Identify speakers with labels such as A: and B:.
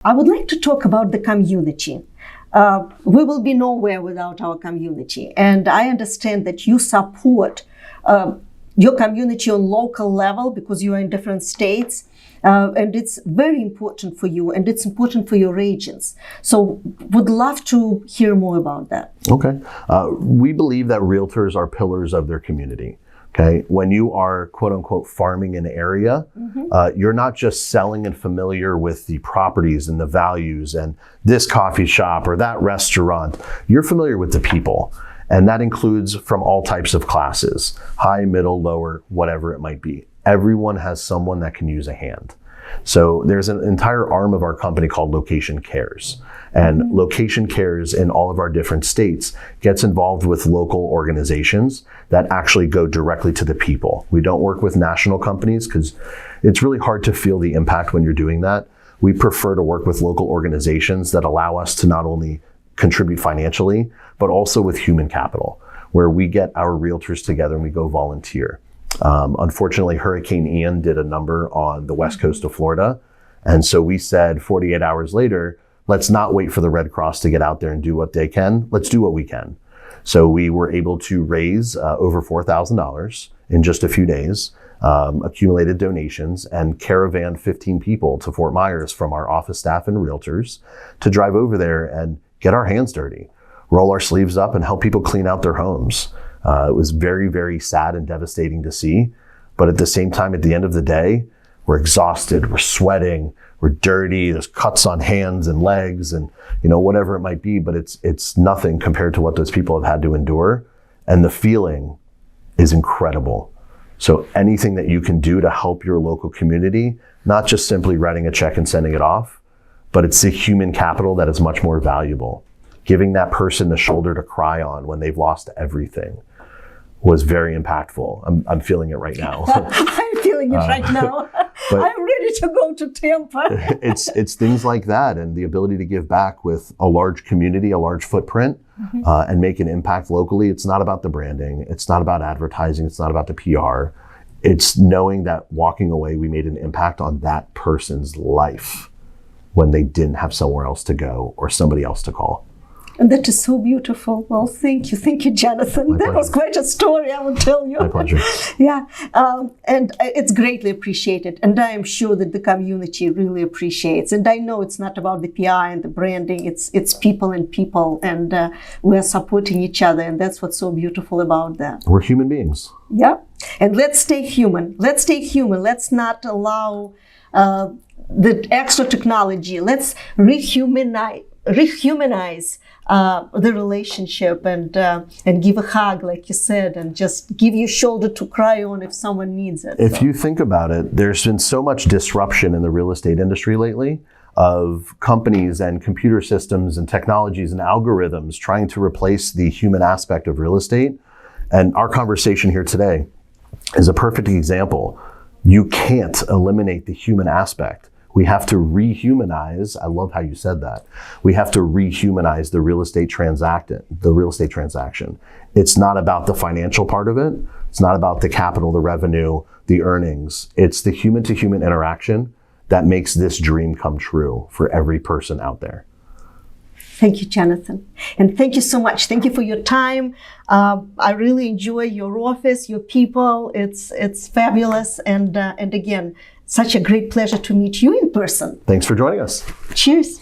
A: I would like to talk about the community. We will be nowhere without our community. And I understand that you support your community on local level because you are in different states. And it's very important for you, and it's important for your agents. So would love to hear more about that.
B: Okay. We believe that realtors are pillars of their community. Okay. When you are quote unquote farming an area, you're not just selling and familiar with the properties and the values and this coffee shop or that restaurant. You're familiar with the people. And that includes from all types of classes, high, middle, lower, whatever it might be. Everyone has someone that can use a hand. So there's an entire arm of our company called LoKation Cares. And LoKation Cares in all of our different states gets involved with local organizations that actually go directly to the people. We don't work with national companies because it's really hard to feel the impact when you're doing that. We prefer to work with local organizations that allow us to not only contribute financially, but also with human capital, where we get our realtors together and we go volunteer. Unfortunately, Hurricane Ian did a number on the west coast of Florida. And so we said 48 hours later, let's not wait for the Red Cross to get out there and do what they can. Let's do what we can. So we were able to raise over $4,000 in just a few days, accumulated donations, and caravan 15 people to Fort Myers from our office staff and realtors to drive over there and get our hands dirty, roll our sleeves up and help people clean out their homes. It was very, very sad and devastating to see. But at the same time, at the end of the day, we're exhausted, we're sweating, we're dirty, there's cuts on hands and legs and, whatever it might be, but it's nothing compared to what those people have had to endure. And the feeling is incredible. So anything that you can do to help your local community, not just simply writing a check and sending it off, but it's the human capital that is much more valuable. Giving that person the shoulder to cry on when they've lost everything was very impactful. I'm feeling it right now.
A: I'm feeling it right now. I'm ready to go to Tampa.
B: It's things like that, and the ability to give back with a large community, a large footprint, and make an impact locally. It's not about the branding. It's not about advertising. It's not about the PR. It's knowing that walking away, we made an impact on that person's life when they didn't have somewhere else to go or somebody else to call.
A: And that is so beautiful. Well, thank you. Thank you, Jonathan. That was quite a story, I will tell you.
B: My pleasure.
A: Yeah. And it's greatly appreciated. And I am sure that the community really appreciates. And I know it's not about the PR and the branding. It's people and people. And we're supporting each other. And that's what's so beautiful about that.
B: We're human beings.
A: Yeah. And let's stay human. Let's stay human. Let's not allow the extra technology. Let's rehumanize the relationship and give a hug, like you said, and just give you a shoulder to cry on if someone needs it.
B: If you think about it, there's been so much disruption in the real estate industry lately of companies and computer systems and technologies and algorithms trying to replace the human aspect of real estate. And our conversation here today is a perfect example. You can't eliminate the human aspect. We have to rehumanize. I love how you said that. We have to rehumanize the real estate transaction. It's not about the financial part of it. It's not about the capital, the revenue, the earnings. It's the human to human interaction that makes this dream come true for every person out there.
A: Thank you, Jonathan. And thank you so much. Thank you for your time. I really enjoy your office, your people. It's fabulous. And again, such a great pleasure to meet you in person.
B: Thanks for joining us.
A: Cheers.